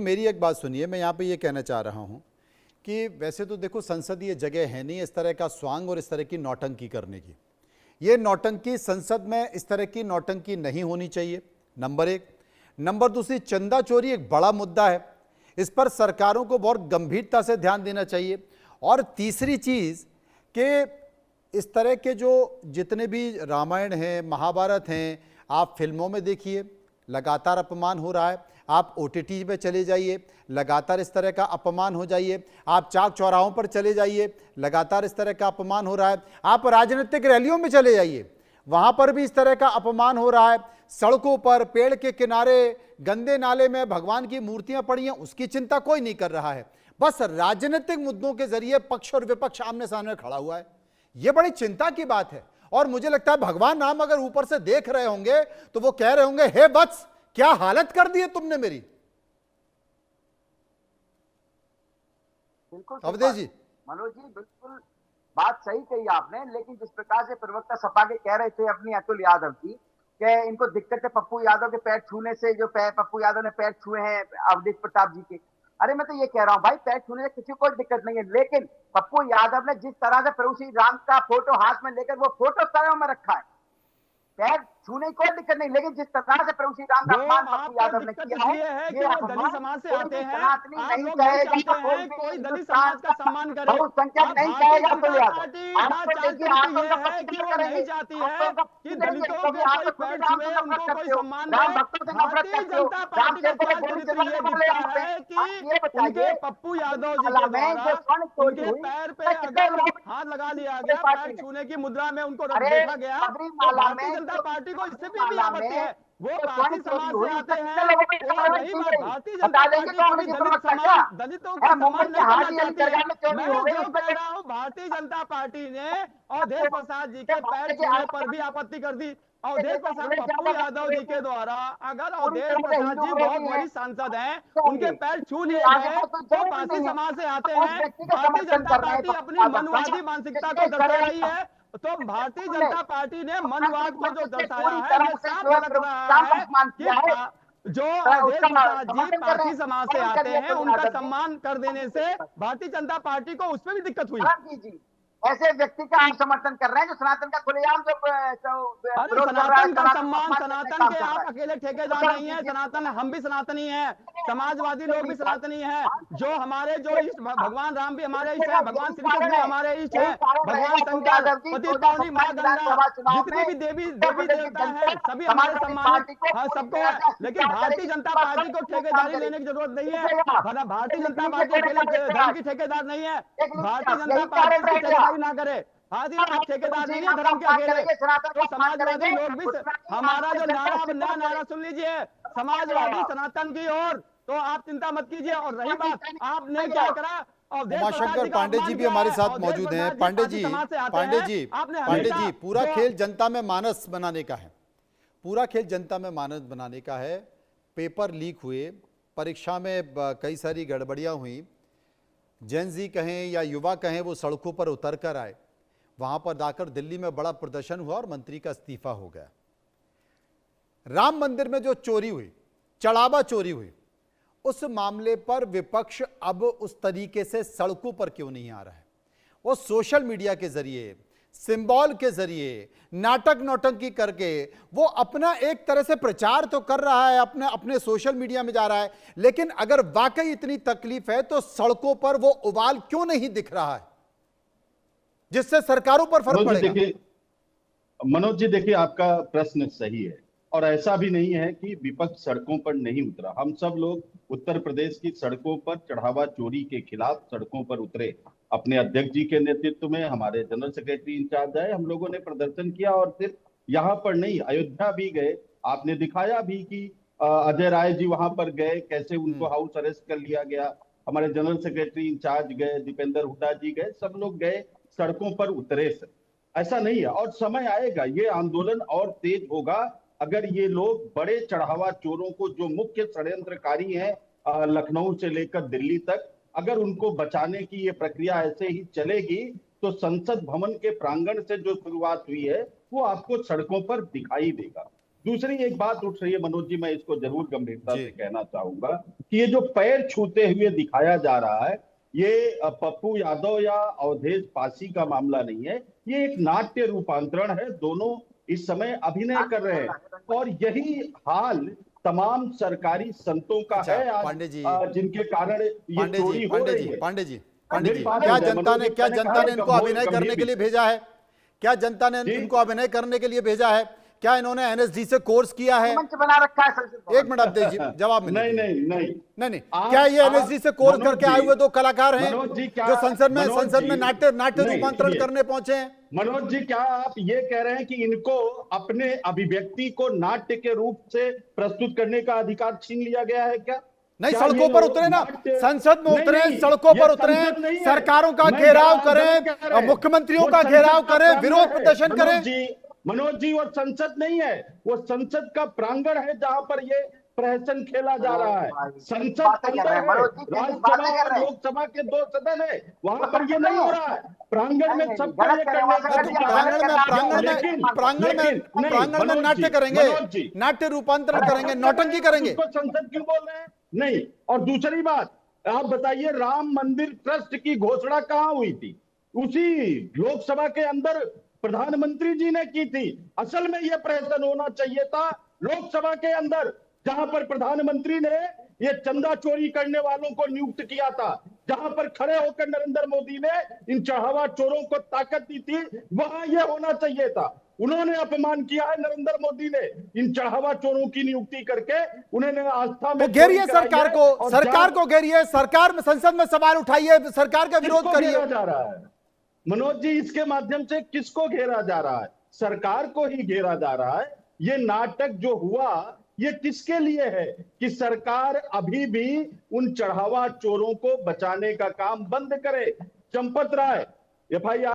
मेरी एक बात सुनिए, मैं यहाँ पे ये कहना चाह रहा हूँ कि वैसे तो देखो संसदीय जगह है नहीं इस तरह का स्वांग और इस तरह की नौटंकी करने की। ये नौटंकी संसद में इस तरह की नौटंकी नहीं होनी चाहिए, नंबर एक। नंबर दूसरी, चंदा चोरी एक बड़ा मुद्दा है, इस पर सरकारों को बहुत गंभीरता से ध्यान देना चाहिए। और तीसरी चीज़ कि इस तरह के जो जितने भी रामायण हैं, महाभारत हैं, आप फिल्मों में देखिए लगातार अपमान हो रहा है, आप OTT पे चले जाइए लगातार इस तरह का अपमान हो जाइए, आप चाक चौराहों पर चले जाइए लगातार इस तरह का अपमान हो रहा है, आप राजनीतिक रैलियों में चले जाइए वहां पर भी इस तरह का अपमान हो रहा है, सड़कों पर, पेड़ के किनारे, गंदे नाले में भगवान की मूर्तियां पड़ी हैं, उसकी चिंता कोई नहीं कर रहा है। बस राजनीतिक मुद्दों के जरिए पक्ष और विपक्ष आमने सामने खड़ा हुआ है। यह बड़ी चिंता की बात है। और मुझे लगता है भगवान राम अगर ऊपर से देख रहे होंगे तो वो कह रहे होंगे, हे वत्स, क्या हालत कर दी है तुमने मेरी। बिल्कुल अवधेश जी। मनोज जी, बिल्कुल बात सही कही आपने। लेकिन जिस प्रकार से प्रवक्ता सपा के कह रहे थे अपनी अतुल यादव की कि इनको दिक्कत है पप्पू यादव के पैर छूने से, जो पप्पू यादव ने पैर छुए हैं अवधेश प्रताप जी के। अरे मैं तो ये कह रहा हूँ भाई, पैर छूने से किसी को दिक्कत नहीं है, लेकिन पप्पू यादव ने जिस तरह से प्रभु श्री राम का फोटो हाथ में लेकर वो फोटो सरों में रखा है, पैर छूने की कोई दिक्कत नहीं, लेकिन जिस तरह से प्रभु श्री राम का अपमान पप्पू यादव ने किया है, ये दलित समाज से आते हैं। आप नहीं लोग कहेगा कोई दलित समाज का सम्मान करे, बहुसंख्यक नहीं कहेगा अतुल यादव। कि वो नहीं चाहती है कि दलितों के कोई पैर छुए, उनको कोई सम्मान दे। भारतीय जनता पार्टी का चरित्र ये दिखता है कि उनके पप्पू यादव जी के द्वारा उनके पैर पे अगर हाथ लगा लिया गया, पैर छूने की मुद्रा में उनको देखा गया, तो भारतीय जनता पार्टी को इससे भी आपत्ति है। वो पार्टी समाज से आते हैं, भारतीय जनता पार्टी कभी दलितों का सम्मान नहीं करना चाहती है। मैं जो कह रहा हूँ, भारतीय जनता पार्टी ने अवधेश प्रसाद जी के पैर छूने पर भी आपत्ति कर दी। अवधेश प्रसाद पप्पू यादव जी के द्वारा, अगर अवधेश प्रसाद जी बहुत बड़ी सांसद हैं, उनके पैर छू लिए गए तो पार्टी समाज से आते हैं। भारतीय जनता पार्टी अपनी मनवादी मानसिकता को दर्शा रही है, तो भारतीय जनता पार्टी ने मनवाद को जो दर्शाया है, ये साफ लग रहा है कि जो अवधेश प्रसाद जी पार्टी समाज से आते हैं, उनका सम्मान कर देने से भारतीय जनता पार्टी को उसमें भी दिक्कत हुई। ऐसे व्यक्ति का हम समर्थन कर रहे हैं जो सनातन का खुलेआम सनातन का सम्मान, सनातन के आप अकेले ठेकेदार नहीं है, सनातन हम भी सनातनी हैं, समाजवादी लोग भी सनातनी हैं। जो हमारे जो इष्ट भगवान राम भी हमारे इष्ट है, भगवान श्री कृष्ण भी हमारे इष्ट है, भगवान शंकर, पति पावनी, माँ गंगा, जितने भी देवी देवता है सभी हमारे सम्मान सबको है। लेकिन भारतीय जनता पार्टी को ठेकेदारी लेने की जरूरत नहीं है। भारतीय जनता पार्टी अकेले धर्म की ठेकेदार नहीं है। भारतीय जनता पार्टी ना करे, ठेकेदार नहीं है धर्म के अकेले। तो समाजवादी लोग भी हमारा जो नया नारा सुन लीजिए, समाजवादी सनातन की ओर, तो आप चिंता मत कीजिए। और रही बात आपने क्या करा, उमाशंकर पांडे जी भी हमारे साथ मौजूद हैं। पांडे जी, पूरा खेल जनता में मानस बनाने का है, पूरा खेल जनता में मानस बनाने का है। पेपर लीक हुए, परीक्षा में कई सारी गड़बड़ियां हुई, जेन जी कहें या युवा कहें वो सड़कों पर उतर कर आए, वहां पर जाकर दिल्ली में बड़ा प्रदर्शन हुआ और मंत्री का इस्तीफा हो गया। राम मंदिर में जो चोरी हुई, चढ़ावा चोरी हुई, उस मामले पर विपक्ष अब उस तरीके से सड़कों पर क्यों नहीं आ रहा है? वो सोशल मीडिया के जरिए, सिंबल के जरिए, नाटक नौटंकी करके वो अपना एक तरह से प्रचार तो कर रहा है, अपने सोशल मीडिया में जा रहा है, लेकिन अगर वाकई इतनी तकलीफ है तो सड़कों पर वो उबाल क्यों नहीं दिख रहा है जिससे सरकारों पर फर्क पड़ेगा? मनोज जी देखिए, आपका प्रश्न सही है और ऐसा भी नहीं है कि विपक्ष सड़कों पर नहीं उतरा। हम सब लोग उत्तर प्रदेश की सड़कों पर चढ़ावा चोरी के खिलाफ सड़कों पर उतरे। अपने अध्यक्ष जी के नेतृत्व में हमारे जनरल सेक्रेटरी इंचार्ज आए, हम लोगों ने प्रदर्शन किया और सिर्फ यहाँ पर नहीं, अयोध्या भी गए। आपने दिखाया भी कि अजय राय जी वहां पर गए, कैसे उनको हाउस अरेस्ट कर लिया गया। हमारे जनरल सेक्रेटरी इंचार्ज गए, दीपेंद्र हुड्डा जी गए, सब लोग गए, सड़कों पर उतरे। ऐसा नहीं है और समय आएगा, ये आंदोलन और तेज होगा अगर ये लोग बड़े चढ़ावा चोरों को, जो मुख्य षड्यंत्रकारी हैं लखनऊ से लेकर दिल्ली तक, अगर उनको बचाने की ये प्रक्रिया ऐसे ही चलेगी तो संसद भवन के प्रांगण से जो शुरुआत हुई है वो आपको सड़कों पर दिखाई देगा। दूसरी एक बात उठ रही है मनोज जी, मैं इसको जरूर गंभीरता से कहना चाहूंगा कि ये जो पैर छूते हुए दिखाया जा रहा है, ये पप्पू यादव या अवधेश पासी का मामला नहीं है, ये एक नाट्य रूपांतरण है। दोनों इस समय अभिनय कर रहे हैं और यही हाल तमाम सरकारी संतों का है आज, पांडे जी, जिनके कारण ये चोरी हो रही है। पांडे जी, क्या जनता ने इनको अभिनय करने के लिए भेजा है? क्या जनता ने इनको अभिनय करने के लिए भेजा है? क्या इन्होंने एनएसडी से कोर्स किया है? मंच बना रखा है संसद। एक मिनट दीजिए, जवाब नहीं। क्या ये एनएसडी से कोर्स करके आए हुए दो कलाकार हैं जो संसद में नाट्य रूपांतरण करने पहुंचे हैं? मनोज जी, क्या आप ये कह रहे हैं कि इनको अपने अभिव्यक्ति को नाट्य के रूप से प्रस्तुत करने का अधिकार छीन लिया गया है क्या? नहीं, सड़कों पर उतरे ना, संसद में उतरे, सड़कों पर उतरे, सरकारों का घेराव करें, मुख्यमंत्रियों का घेराव करें, विरोध प्रदर्शन करें। मनोज जी, वो संसद नहीं है, वो संसद का प्रांगण है जहां पर ये प्रहसन खेला जा रहा है। संसद अंदर है, राज्यसभा और लोकसभा के दो सदन है, वहां पर ये नहीं हो रहा है। प्रांगण में सबको ये करने का प्रांगण में नाट्य करेंगे, नाट्य रूपांतरण करेंगे, नौटंकी करेंगे। संसद क्यों बोल रहे हैं? नहीं। और दूसरी बात, आप बताइए, राम मंदिर ट्रस्ट की घोषणा कहां हुई थी? उसी लोकसभा के अंदर प्रधानमंत्री जी ने की थी। असल में यह प्रहसन होना चाहिए था लोकसभा के अंदर, जहां पर प्रधानमंत्री ने ये चंदा चोरी करने वालों को नियुक्त किया था, जहां पर खड़े होकर नरेंद्र मोदी ने इन चढ़ावा चोरों को ताकत दी थी, वहां यह होना चाहिए था। उन्होंने अपमान किया है नरेंद्र मोदी ने, इन चढ़ावा चोरों की नियुक्ति करके उन्होंने आस्था में घेरिए सरकार को घेरिए, सरकार में संसद में सवाल उठाइए, सरकार का विरोध करिए। जा रहा है मनोज जी, इसके माध्यम से किसको घेरा जा रहा है? सरकार को ही घेरा जा रहा है। ये नाटक जो हुआ, ये किसके लिए है? कि सरकार अभी भी उन चढ़ावा चोरों को बचाने का काम बंद करे। चंपत राय FIR